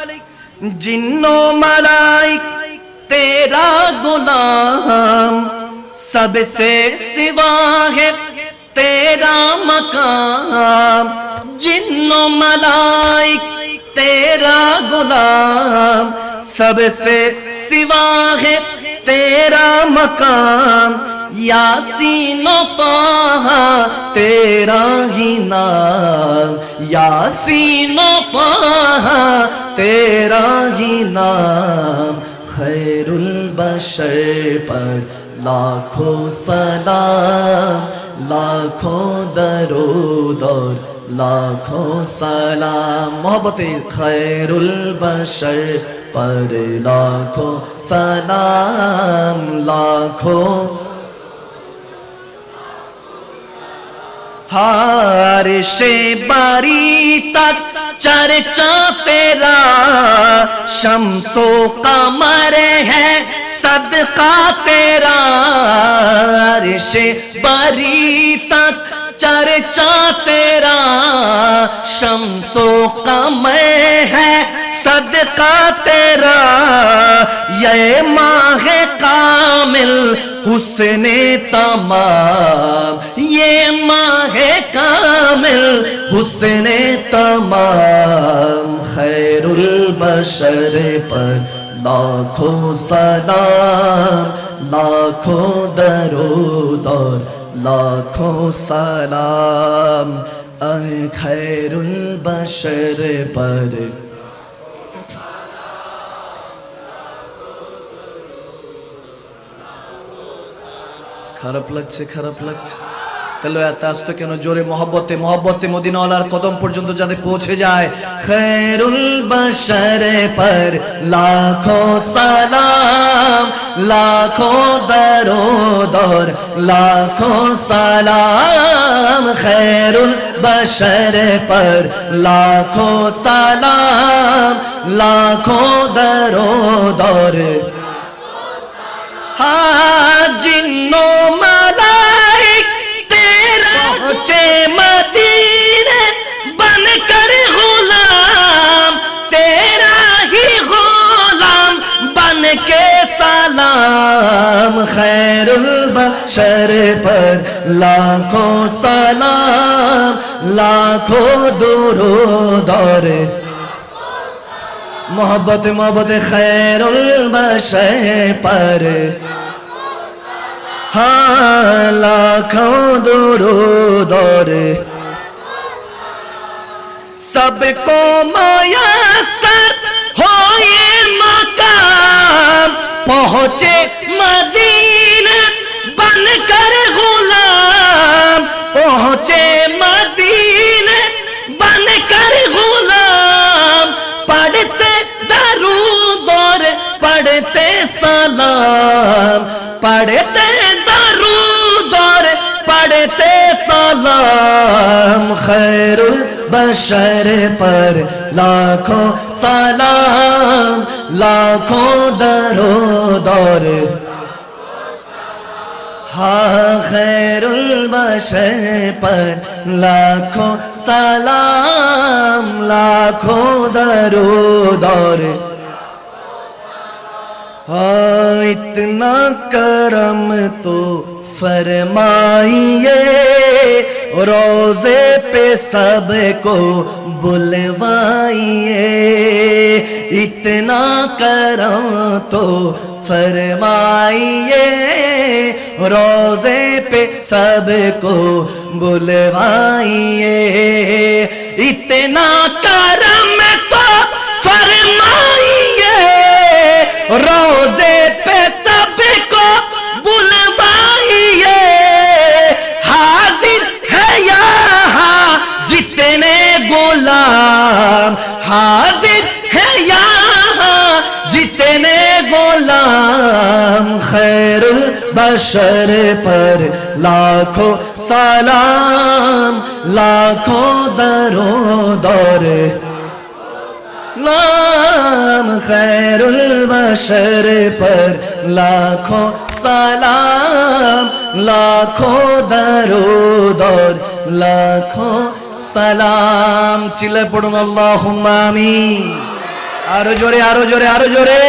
जिन्नो मलाइक तेरा गुलाम, सबसे सिवा है तेरा मकाम। जिन्नो मलाइक तेरा गुलाम, सबसे सिवा है तेरा मकाम। यासीनो ताहा तेरा ही नाम, यासीनो ताहा तेरा ही नाम। खैरुल बशर पर लाखों सलाम, लाखों दरूद और लाखों सलाम। मोहब्बते खैरुल बशर पर लाखों सलाम, लाखों अर्शे बारी तक चर्चा तेरा, शम्सो कमर है सदका तेरा। अर्शे बारी तक चर्चा तेरा, शम्सो कमर है सदका तेरा। ये माह कामिल हुस्ने तमाम, ये माह कामिल हुस्ने तमाम। खैरुल बशर पर लाखों सलाम, लाखों दरूद और लाखों सलाम। खैरुल बशर पर খারাপ লাগছে, খারাপ লাগছে। তাহলে এত আস্তে কেন? জোরে মহব্বতে মহব্বতে মদিনাওয়ালার কদম পর্যন্ত যাতে পৌঁছে যায়। খৈরুল বশর পর লাখোं সালাম, লাখোं দরুদ और लाखों सलाम। खैरुल बशर पर लाखों सलाम, लाखों दरूद और जिन्नो मलाइक तेरा पहुंचे मदीने बनकर गुलाम, तेरा ही गुलाम बन के सलाम। खैरुल बशर पर लाखों सलाम, लाखों दुरूद और मोहब्बत मोहब्बत खैरुल बशर पर हाँ लाखों दुरूद और सबको मयस्सर हो ये मकाम। पहुँचे मदीना बनकर गुलाम, पहुँचे मदीना बनकर गुलाम। पढ़ते दरूद और पढ़ते सलाम, पढ़ते दरूद और पढ़ते सलाम। खैरुल बशर पर लाखों सलाम, लाखों दरूद और हाँ खैरुल बशर पर लाखों सलाम, लाखों दरूद और हाँ इतना करम तो फरमाइए, रोज़े पे सबको बुलवाइए। इतना करम तो फरमाइए, रोज़े पे सबको बुलवाइए। इतना करम तो फरमाइए, रोज़े पे सबको बुलवाइए। हाजिर है यहाँ जितने गुलाम, हाजिर है यहाँ जितने गुलाम। खैरुल बशर पर लाखों सलाम, लाखों दरूद और नाम। खैरुल बशर पर लाखों सलाम, लाखों दरूद और लाखों सलाम। चिल्लाए पढ़ुन अल्लाहुम्मा आमीन। আরো জোরে, আরো জোরে, আরো জোরে।